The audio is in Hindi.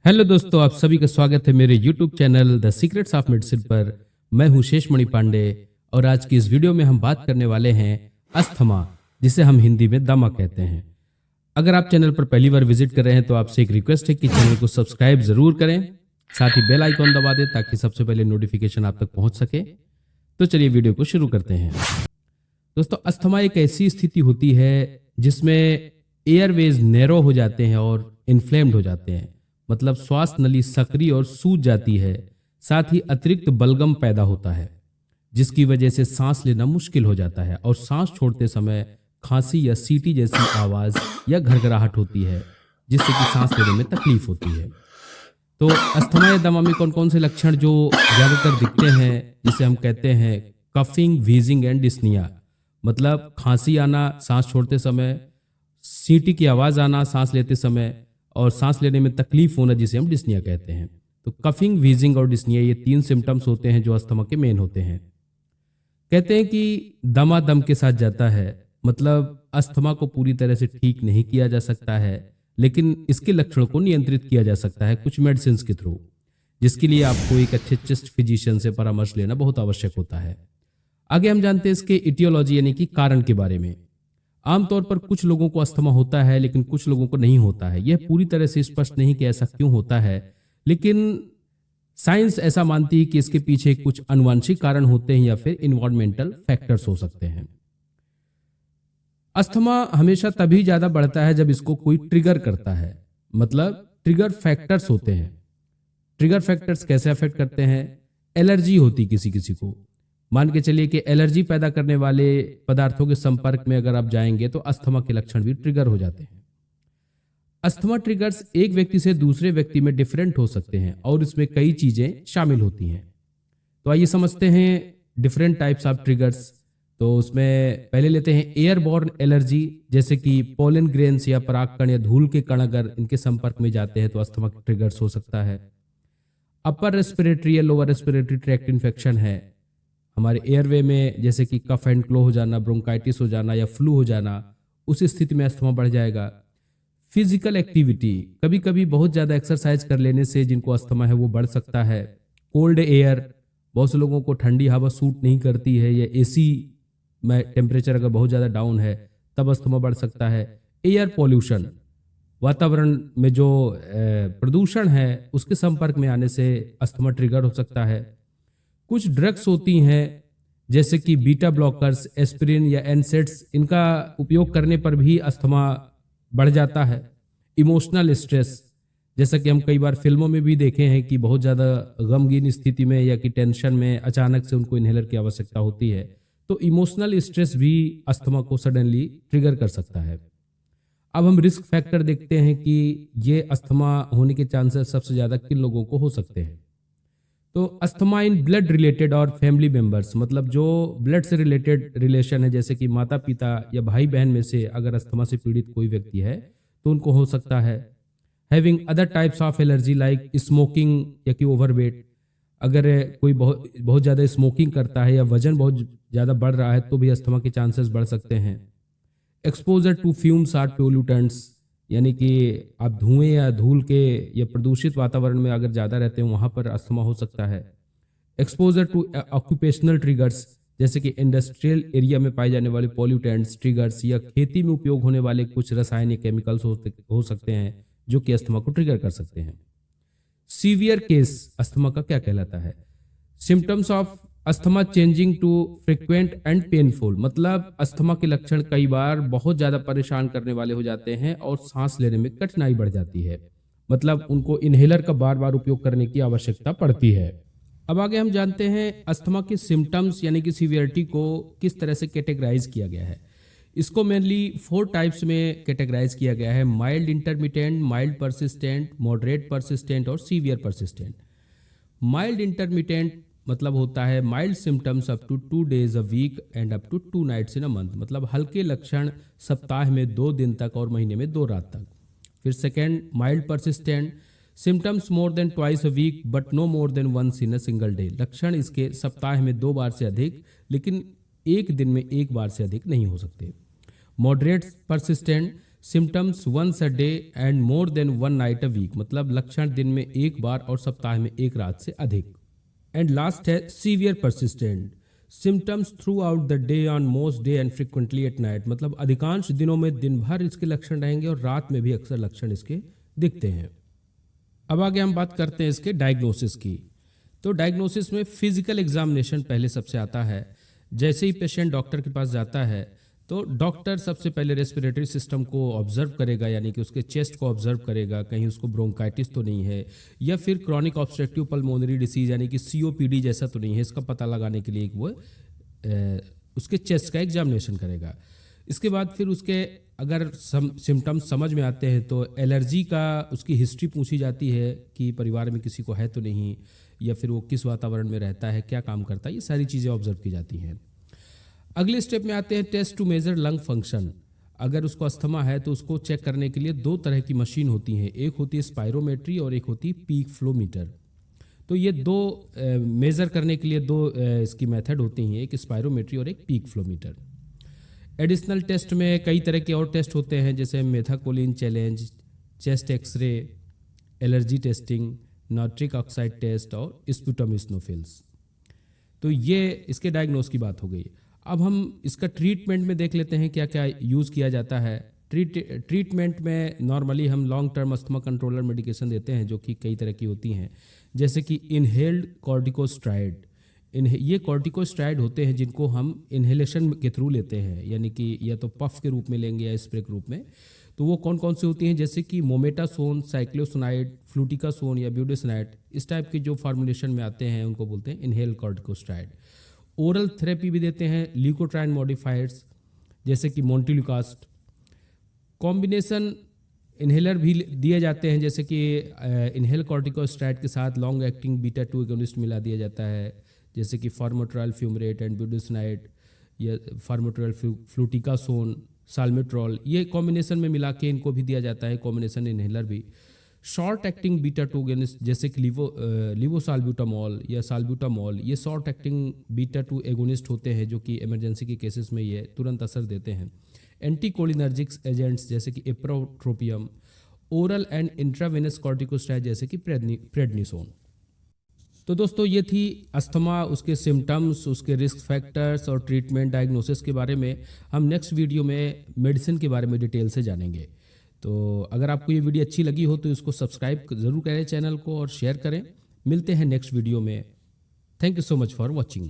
हेलो दोस्तों, आप सभी का स्वागत है मेरे YouTube channel the secrets of medicine पर। मैं हूं शेषमणि पांडे और आज की इस वीडियो में हम बात करने वाले हैं अस्थमा, जिसे हम हिंदी में दमा कहते हैं। अगर आप चैनल पर पहली बार विजिट कर रहे हैं तो आपसे एक रिक्वेस्ट है कि चैनल को सब्सक्राइब जरूर करें, साथ ही बेल आइकॉन दबा दें ताकि सबसे पहले नोटिफिकेशन आप तक पहुंच सके। तो चलिए वीडियो को शुरू करते हैं। दोस्तों, अस्थमा एक ऐसी स्थिति होती है जिसमें एयरवेज नैरो हो जाते हैं और इन्फ्लेम्ड हो जाते हैं, मतलब श्वास नली सक्रिय और सूज जाती है। साथ ही अतिरिक्त बलगम पैदा होता है जिसकी वजह से सांस लेना मुश्किल हो जाता है और सांस छोड़ते समय खांसी या सीटी जैसी आवाज या घरघराहट होती है जिससे कि सांस लेने में तकलीफ होती है। तो अस्थमा या दमा में कौन कौन से लक्षण जो ज्यादातर दिखते हैं, जिसे हम कहते हैं कफिंग, व्हीजिंग एंड डिस्निया, मतलब खांसी आना सांस छोड़ते समय, सीटी की आवाज आना सांस लेते समय और सांस लेने में तकलीफ होना जिसे हम डिस्निया कहते हैं। तो कफिंग, व्हीजिंग और डिस्निया ये तीन सिम्टम्स होते हैं जो अस्थमा के मेन होते हैं। कहते हैं कि दमा दम के साथ जाता है, मतलब अस्थमा को पूरी तरह से ठीक नहीं किया जा सकता है, लेकिन इसके लक्षणों को नियंत्रित किया जा सकता है कुछ मेडिसिन के थ्रू, जिसके लिए आपको एक अच्छे चेस्ट फिजिशियन से परामर्श लेना बहुत आवश्यक होता है। आगे हम जानते हैं इसके इटियोलॉजी यानी कि कारण के बारे में। आमतौर पर कुछ लोगों को अस्थमा होता है लेकिन कुछ लोगों को नहीं होता है। यह पूरी तरह से स्पष्ट नहीं कि ऐसा क्यों होता है, लेकिन साइंस ऐसा मानती है कि इसके पीछे कुछ आनुवंशिक कारण होते हैं या फिर इन्वायरमेंटल फैक्टर्स हो सकते हैं। अस्थमा हमेशा तभी ज्यादा बढ़ता है जब इसको कोई ट्रिगर करता है, मतलब ट्रिगर फैक्टर्स होते हैं। ट्रिगर फैक्टर्स कैसे अफेक्ट करते हैं? एलर्जी होती किसी किसी को, मान के चलिए कि एलर्जी पैदा करने वाले पदार्थों के संपर्क में अगर आप जाएंगे तो अस्थमा के लक्षण भी ट्रिगर हो जाते हैं। अस्थमा ट्रिगर्स एक व्यक्ति से दूसरे व्यक्ति में डिफरेंट हो सकते हैं और इसमें कई चीजें शामिल होती हैं। तो आइए समझते हैं डिफरेंट टाइप्स ऑफ ट्रिगर्स। तो उसमें पहले लेते हैं एयरबॉर्न एलर्जी, जैसे कि पोलन ग्रेन्स या परागकण या धूल के कण अगर इनके संपर्क में जाते हैं तो अस्थमा के ट्रिगर्स हो सकता है। अपर रेस्पिरेटरी या लोअर रेस्पिरेटरी ट्रैक्ट इन्फेक्शन है हमारे एयरवे में, जैसे कि कफ एंड क्लो हो जाना, ब्रोंकाइटिस हो जाना या फ्लू हो जाना, उस स्थिति में अस्थमा बढ़ जाएगा। फिजिकल एक्टिविटी, कभी कभी बहुत ज़्यादा एक्सरसाइज कर लेने से जिनको अस्थमा है वो बढ़ सकता है। कोल्ड एयर, बहुत से लोगों को ठंडी हवा सूट नहीं करती है या एसी में टेम्परेचर अगर बहुत ज़्यादा डाउन है तब अस्थमा बढ़ सकता है। एयर पॉल्यूशन, वातावरण में जो प्रदूषण है उसके संपर्क में आने से अस्थमा ट्रिगर हो सकता है। कुछ ड्रग्स होती हैं जैसे कि बीटा ब्लॉकर्स, एस्पिरिन या एनसेड्स, इनका उपयोग करने पर भी अस्थमा बढ़ जाता है। इमोशनल स्ट्रेस, जैसा कि हम कई बार फिल्मों में भी देखे हैं कि बहुत ज़्यादा गमगीन स्थिति में या कि टेंशन में अचानक से उनको इन्हेलर की आवश्यकता होती है, तो इमोशनल स्ट्रेस भी अस्थमा को सडनली ट्रिगर कर सकता है। अब हम रिस्क फैक्टर देखते हैं कि ये अस्थमा होने के चांसेस सबसे ज़्यादा किन लोगों को हो सकते हैं। तो अस्थमा इन ब्लड रिलेटेड और फैमिली मेंबर्स, मतलब जो ब्लड से रिलेटेड रिलेशन है, जैसे कि माता पिता या भाई बहन में से अगर अस्थमा से पीड़ित कोई व्यक्ति है तो उनको हो सकता है। Having other types of allergy like smoking या कि ओवरवेट, अगर कोई बहुत ज़्यादा स्मोकिंग करता है या वजन बहुत ज़्यादा बढ़ रहा है तो भी अस्थमा के चांसेस बढ़ सकते हैं। एक्सपोजर टू फ्यूम्स और पोल्यूटेंट्स, यानी कि आप धुएं या धूल के या प्रदूषित वातावरण में अगर ज़्यादा रहते हैं वहाँ पर अस्थमा हो सकता है। एक्सपोजर टू ऑक्यूपेशनल ट्रिगर्स, जैसे कि इंडस्ट्रियल एरिया में पाए जाने वाले पॉल्यूटेंट्स, ट्रिगर्स या खेती में उपयोग होने वाले कुछ रासायनिक केमिकल्स हो सकते हैं जो कि अस्थमा को ट्रिगर कर सकते हैं। सीवियर केस अस्थमा का क्या कहलाता है? Symptoms of asthma changing to frequent and painful, मतलब अस्थमा के लक्षण कई बार बहुत ज़्यादा परेशान करने वाले हो जाते हैं और सांस लेने में कठिनाई बढ़ जाती है, मतलब उनको इन्हेलर का बार बार उपयोग करने की आवश्यकता पड़ती है। अब आगे हम जानते हैं अस्थमा के सिम्टम्स यानी कि सीवियरिटी को किस तरह से कैटेगराइज किया गया है। इसको मेनली 4 टाइप्स में कैटेगराइज किया गया है: mild, intermittent, mild persistent, moderate persistent और सीवियर परसिस्टेंट। माइल्ड इंटरमिटेंट मतलब होता है mild symptoms up to 2 days a week and up to 2 nights in a month, मतलब हल्के लक्षण सप्ताह में 2 दिन तक और महीने में 2 रात तक। फिर second, mild persistent, symptoms more than twice a week but no more than once in a single day, लक्षण इसके सप्ताह में 2 बार से अधिक लेकिन एक दिन में 1 बार से अधिक नहीं हो सकते। Moderate persistent, symptoms once a day and more than one night a week, मतलब लक्षण दिन में एक बार और सप्ताह में एक रात से अधिक। एंड लास्ट है severe persistent symptoms through out the day on most day and frequently at night, मतलब अधिकांश दिनों में दिन भर इसके लक्षण रहेंगे और रात में भी अक्सर लक्षण इसके दिखते हैं। अब आगे हम बात करते हैं इसके डायग्नोसिस की। तो डायग्नोसिस में फिजिकल एग्जामिनेशन पहले सबसे आता है। जैसे ही पेशेंट डॉक्टर के पास जाता है तो डॉक्टर सबसे पहले रेस्पिरेटरी सिस्टम को ऑब्जर्व करेगा, यानी कि उसके चेस्ट को ऑब्जर्व करेगा, कहीं उसको ब्रोंकाइटिस तो नहीं है या फिर क्रॉनिक ऑब्स्ट्रक्टिव पल्मोनरी डिसीज यानी कि सीओपीडी जैसा तो नहीं है, इसका पता लगाने के लिए वो उसके चेस्ट का एग्जामिनेशन करेगा। इसके बाद फिर उसके अगर सिम्टम्स समझ में आते हैं तो एलर्जी का उसकी हिस्ट्री पूछी जाती है कि परिवार में किसी को है तो नहीं, या फिर वो किस वातावरण में रहता है, क्या काम करता है, ये सारी चीज़ें ऑब्जर्व की जाती हैं। अगले स्टेप में आते हैं test to measure lung function. अगर उसको अस्थमा है तो उसको चेक करने के लिए दो तरह की मशीन होती हैं, एक होती है स्पायरोमेट्री और एक होती है पीक फ्लोमीटर। तो ये दो मेज़र करने के लिए दो इसकी मेथड होती हैं, एक स्पायरोमेट्री और एक पीक फ्लोमीटर। एडिशनल टेस्ट में कई तरह के और टेस्ट होते हैं, जैसे methacholine challenge, chest x-ray, allergy testing, nitric oxide test और स्पुटम स्नोफिल्स। तो ये इसके डायग्नोस की बात हो गई। अब हम इसका ट्रीटमेंट में देख लेते हैं क्या क्या यूज़ किया जाता है। ट्रीटमेंट में नॉर्मली हम long term asthma controller medication देते हैं, जो कि कई तरह की होती हैं, जैसे कि इनहेल्ड कॉर्टिकोस्टेरॉइड। ये कॉर्टिकोस्टेरॉइड होते हैं जिनको हम इन्हेलेशन के थ्रू लेते हैं, यानी कि या तो पफ के रूप में लेंगे या स्प्रे के रूप में। तो वो कौन कौन सी होती हैं, जैसे कि मोमेटासोन, साइक्लोसोनाइड, फ्लूटिकासोन या ब्यूडेसोनाइड, इस टाइप के जो फार्मुलेशन में आते हैं उनको बोलते हैं इनहेल कॉर्टिकोस्टेरॉइड। ओरल थेरेपी भी देते हैं ल्यूकोट्राइन मॉडिफायर्स जैसे कि मोंटेलुकास्ट। कॉम्बिनेशन इन्हेलर भी दिए जाते हैं, जैसे कि इनहेल कॉर्टिकोस्टेरॉइड के साथ लॉन्ग एक्टिंग बीटा 2 एगोनिस्ट मिला दिया जाता है, जैसे कि फार्मोट्राइल फ्यूमरेट एंड ब्यूडेसोनाइड या फार्मोट्राइल फ्लूटिकासोन, साल्मेट्रॉल, ये कॉम्बिनेशन में मिला के इनको भी दिया जाता है, कॉम्बिनेशन इन्हेलर भी। शॉर्ट एक्टिंग बीटा 2 एगोनिस्ट जैसे कि लिवोसाल्ब्यूटामॉल या साल्ब्यूटामॉल, ये शॉर्ट एक्टिंग बीटा 2 एगोनिस्ट होते हैं जो कि इमरजेंसी के केसेस में ये तुरंत असर देते हैं। एंटीकोलिनर्जिक्स एजेंट्स जैसे कि इप्रोट्रोपियम, ओरल एंड इंट्रावेनस कॉर्टिकोस्टेरॉइड जैसे कि प्रेडनिसोन। तो दोस्तों ये थी अस्थमा, उसके सिम्टम्स, उसके रिस्क फैक्टर्स और ट्रीटमेंट डायग्नोसिस के बारे में। हम नेक्स्ट वीडियो में मेडिसिन के बारे में डिटेल से जानेंगे। तो अगर आपको ये वीडियो अच्छी लगी हो तो इसको सब्सक्राइब ज़रूर करें चैनल को और शेयर करें। मिलते हैं नेक्स्ट वीडियो में। Thank you so much for watching.